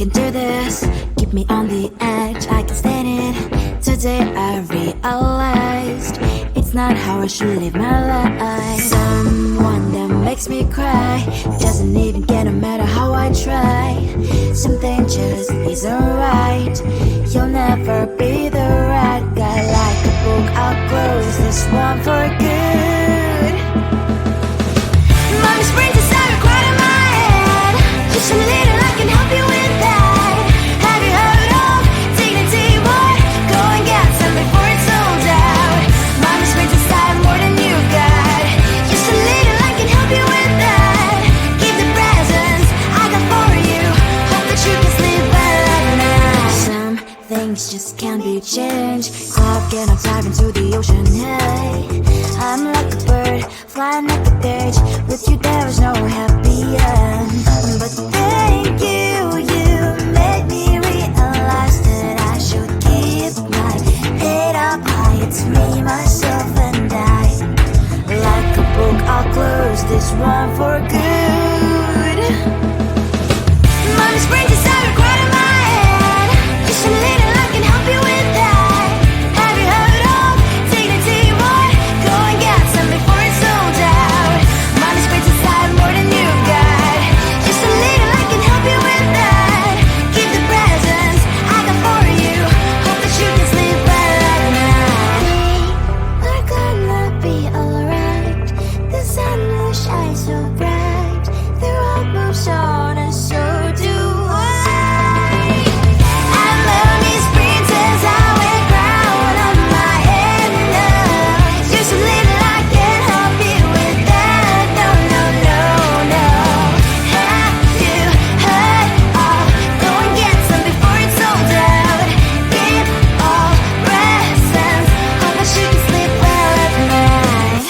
can do this. Keep me on the edge, I can stand it. Today I realized it's not how I should live my life. Someone that makes me cry doesn't even get no matter how I try. Something just isn't right. You'll never be the right guy. Like a book, I'll close this one for good. Mommy's brains is out right in my head. Just a little, I can help you with that. Have you heard of dignity, boy? Go and get some before it's sold out. Mommy's brains is out more than you've got. Just a little, I can help you with that. Keep the presents I got for you. Hope that you can sleep well at night. Some things just can't be changed. I'll get on dive into the ocean, hey. I'm like a bird, flying like a cage. With you there is no happy end. But thank you, you made me realize that I should keep my head up high. It's me, myself and I. Like a book, I'll close this one for good. Mommy's brains is out right in my head. Just a little, I can help you with that. Have you heard of dignity, boy? Go and get some before it's sold out. Mommy's brains is out more than you've got. Just a little, I can help you with that. Keep the presents I got for you. Hope that you can sleep well at night. We're gonna be alright. The sun will shine so bright. The road moves on and so do I. And lonely sprinters, I wear crown on my head now. Just a little, I can help you with that. No, no, no, no. Have you heard of? Go and get some before it's sold out. Keep all presents. Hope that you can sleep well at night.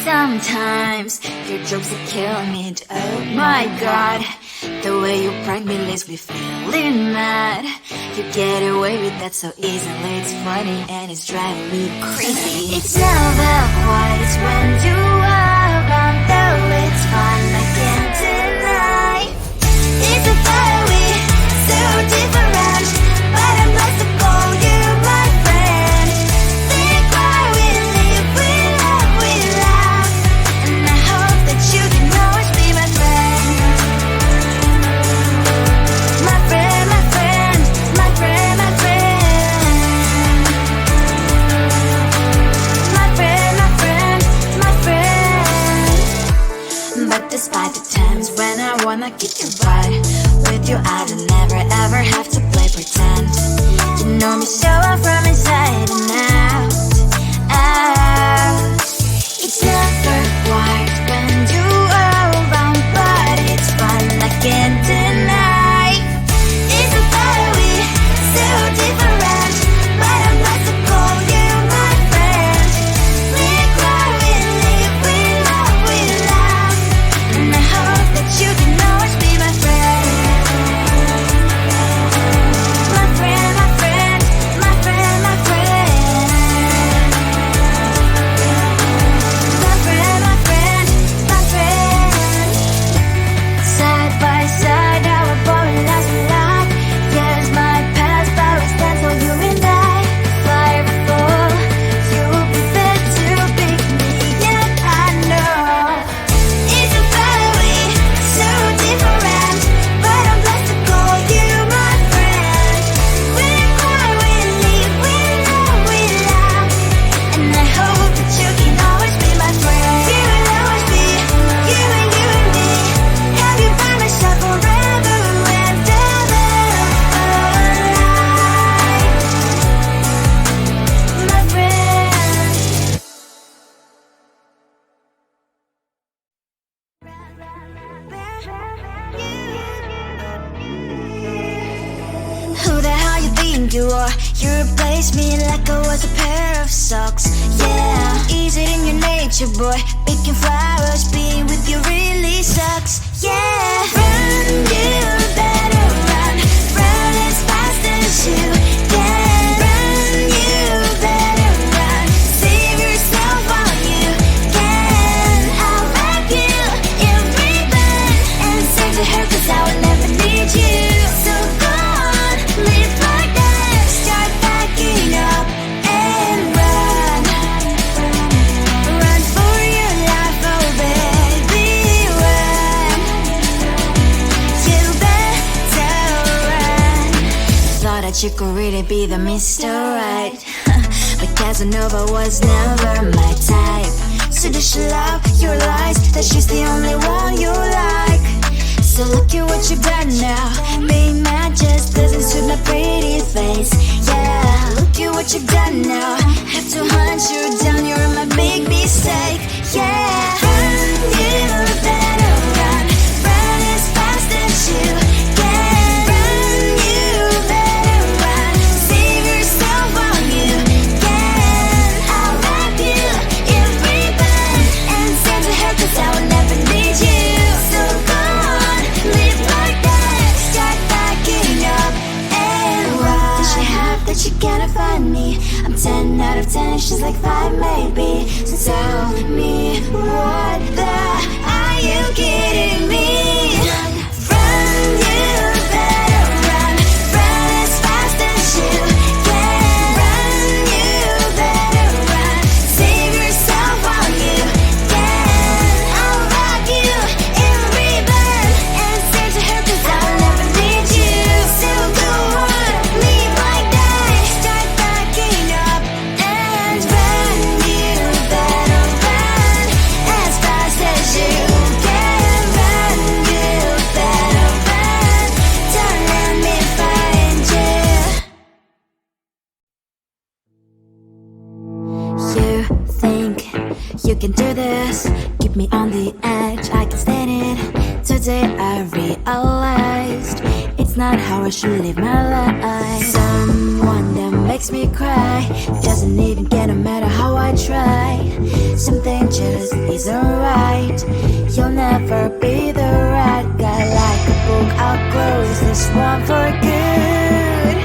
Sometimes your jokes that kill me. Oh my god, the way you prank me leaves me feeling mad. You get away with that so easily. It's funny and it's driving me crazy. It's never quiet, it's when you are around. Though it's fun, I can't deny. It's a fiery, so different, but I'm blessed to call you my friend. Think why we live, we love, we laugh, and I hope that you can always be my friend. My friend, my friend, my friend, my friend. My friend, my friend, my friend. But despite the times when I wanna kick your butt, with you I don't never ever have to play pretend. You know me so well from inside and out, out. It's never quiet when you are around, but it's fun, I can't deny. It's a fiery, so different, but I'm blessed to call you my friend. We cry, we live, we love, we laugh, and I hope that you can always be my friend. My friend, my friend, my friend, my friend. My friend, my friend, my friend. Side by side, our body lasts a lot. Years might pass, but we stand for you and I. Fly or fall, you'll be there to pick me up, I know. It's a fiery, so different, but I'm blessed to call you my friend. We cry, we live, we love, we laugh, and I hope that you can always be my friend. You will always be, you and me. Have you by my side forever and ever, alive. My friend. Who the hell you think you are? You replaced me like I was a pair of socks. Yeah, is it in your nature, boy? Picking flowers, being with you really sucks. Yeah, run, you better run. Run as fast as you can. Run, you better run. that you could really be the Mr. Right. But Casanova was never my type. So does she love your lies, that she's the only one you like? So look at what you've done now. Being mad just doesn't suit my pretty face. Yeah, look at what you've done now. Have to hunt you down, you're my big mistake. Yeah, run, you better run. Run as fast as you can. Run, you better run. Save yourself while you can. I'll wrap you in ribbon and send to her, 'cause I will never need you. So go on, live like that. Start backing up and run. Does she have that she cannot find me? I'm 10 out of 10, she's like 5 maybe. So tell me, what the are you kidding me? Run, you better run. Run as fast as you can. Run, you better run. Save yourself while you can. I'll wrap you in ribbon and send to her, 'cause I'll never need you. So go on, leave like that. Start backing up and run. You better run as fast as you can. Run, you better run. Don't let me find you. You think you can do this, keep me on the edge, I can stand it. Today I realized it's not how I should live my life. Someone that makes me cry doesn't even get, no matter how I try. Something just isn't right. You'll never be the right guy. Like a book, I'll close this one for good.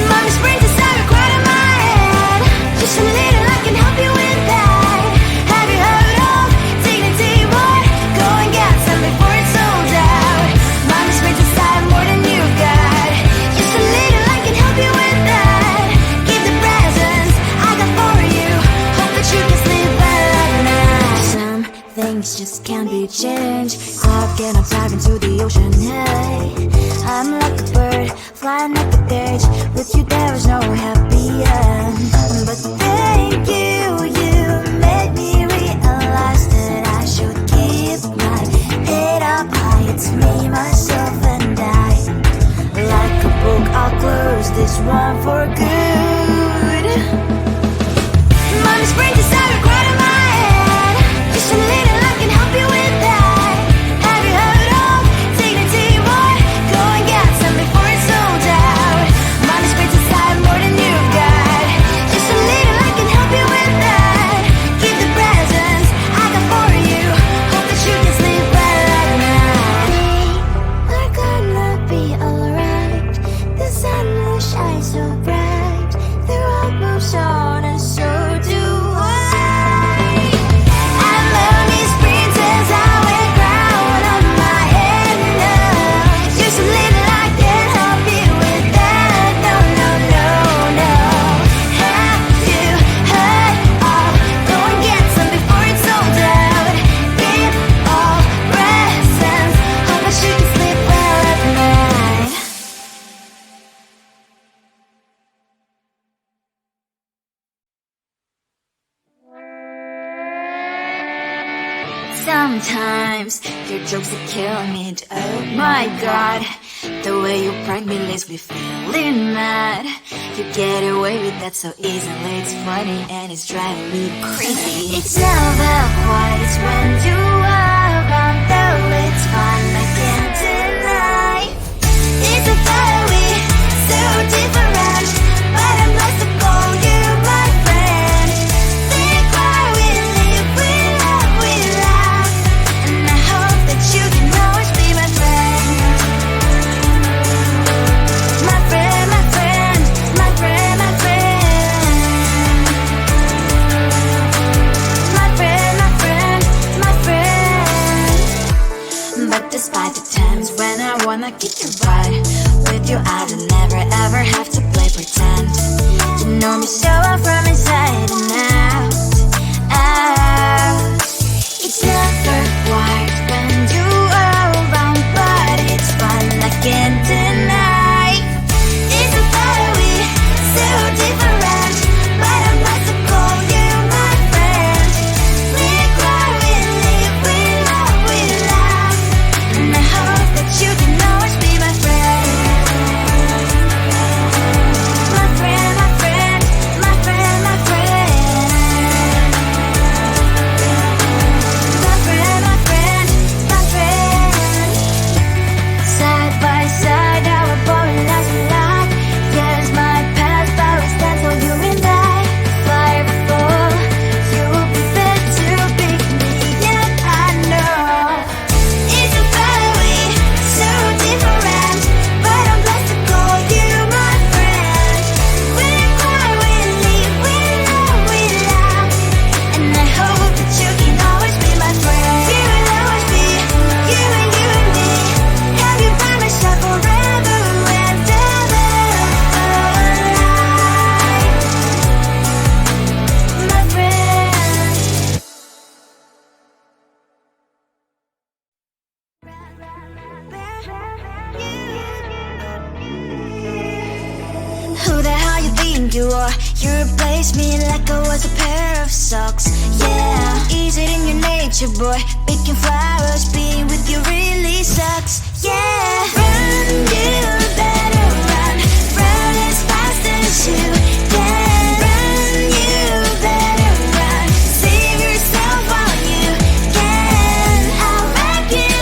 Mommy's brains inside are quite in my head. Just a little, I can help you with that. Have you heard of dignity, boy? Go and get some before it's sold out. Mommy's brains inside more than you got. Just a little, I can help you with that. Give the presents I got for you. Hope that you can sleep well at night. Some things just can't be changed. Stop getting dive into the ocean, hey. I'm like a bird, flying like a cage. With you there is no happy end. But thank you, you made me realize that I should keep my head up high. It's me, myself, and I. Like a book, I'll close this one for good. Mommy's brains inside are quite in my head. Just a little, I can help you with that. Have you heard of dignity, boy? Go and get some before it's sold out. Mommy's brains inside more than you got. Just a little, I can help you with that. Give the presents I got for you. Hope that you can sleep well at night. We're gonna be alright. The sun will shine so bright. The road moves on and so do I. I'm Lonely's princess, I wear crown on my head now. Just a little, I can help you with that. No, no, no, no. Have you heard of? Go and get some before it's sold out. Give all presents. Hope that you can sleep well at night. Sometimes your jokes that kill me. Oh my god, the way you prank me leaves me feeling mad. You get away with that so easily. It's funny and it's driving me crazy. It's never quite as when you are around, though it's fun, I can't deny. It's a fiery, so different, but I'm blessed to call you my friend. We cry, we live, we love, we laugh, and I hope that you can always be my friend. My friend, my friend, my friend, my friend. My friend, my friend, my friend. But despite the times when I wanna kick your butt, with you I don't never ever have to play pretend. You know me so well from inside and out, out. It's never quite when you are around, but it's fun, I can't deny. you are. You replaced me like I was a pair of socks. Yeah, is it in your nature, boy? Picking flowers, being with you really sucks. Yeah, run, you better run. Run as fast as you can. Run, you better run. Save yourself while you can. I'll wrap you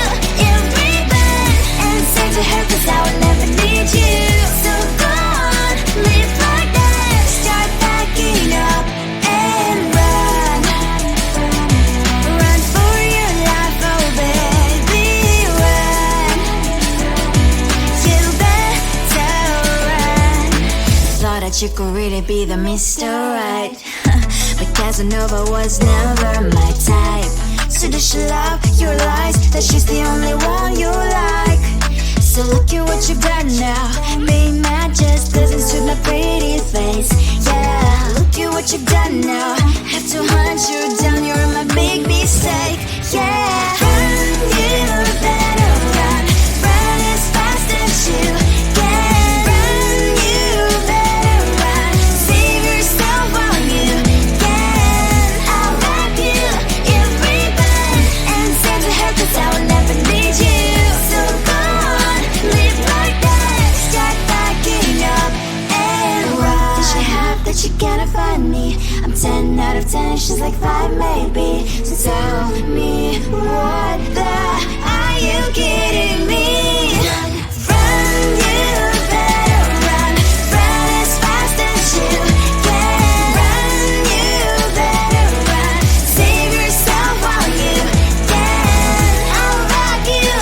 in ribbon and send to her, 'cause I will never need you. So go on, live like that. Start packing up and run. Run for your life, oh baby, run. You better run. Thought that you could really be the Mr. Right, but Casanova was never my type. So does she love your lies, that she's the only one you like? So look at what you've done now. Being mad just doesn't suit my pretty face. Yeah, look at what you've done now. Have to hunt you down, you're my big mistake. Yeah, run, you better run. Run as fast as you can. Run, you better run. Save yourself while you can. I'll wrap you in ribbon and send to her, 'cause I will never need you. So go on, live like that. Start packing up and run. Does she have that she cannot find me? I'm 10 out of 10, she's like 5 maybe. So tell me, what the, are you kidding me? Run, you better run. Run as fast as you can. Run, you better run. Save yourself while you can. I'll rock you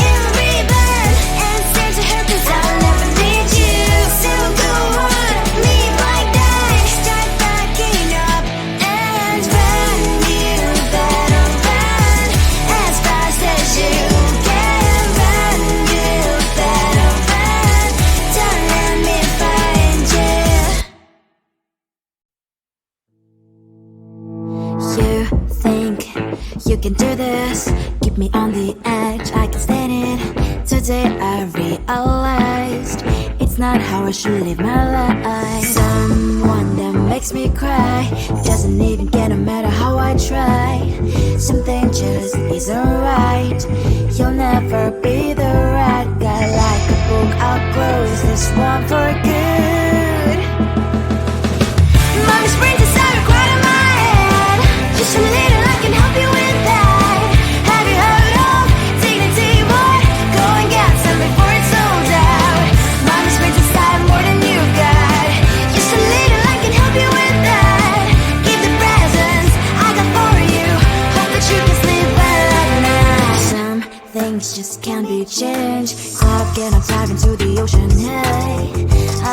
in ribbon and send to her, 'cause I'll never need you. So go on, leave like that. Start packing up and run. You better run as fast as you can. Run, you better run. Don't let me find you. You think you can do this, keep me on the edge, I can stand it. Today I realized it's not how I should live my life. Someone that makes me cry doesn't even get, no matter how I try. Something just isn't right. You'll never be the right guy. Like a book, I'll close this one for good. Mommy's brains inside are quite in my head. Just a little, I can help you with that. Have you heard of dignity, boy? Go and get some before it's sold out. Mommy's brains inside more than you got. Just a little, I can help you with that. Keep the presents I got for you. Hope that you can sleep well at night. Some things just can't be changed. Stop getting, I'm diving to the ocean, hey. I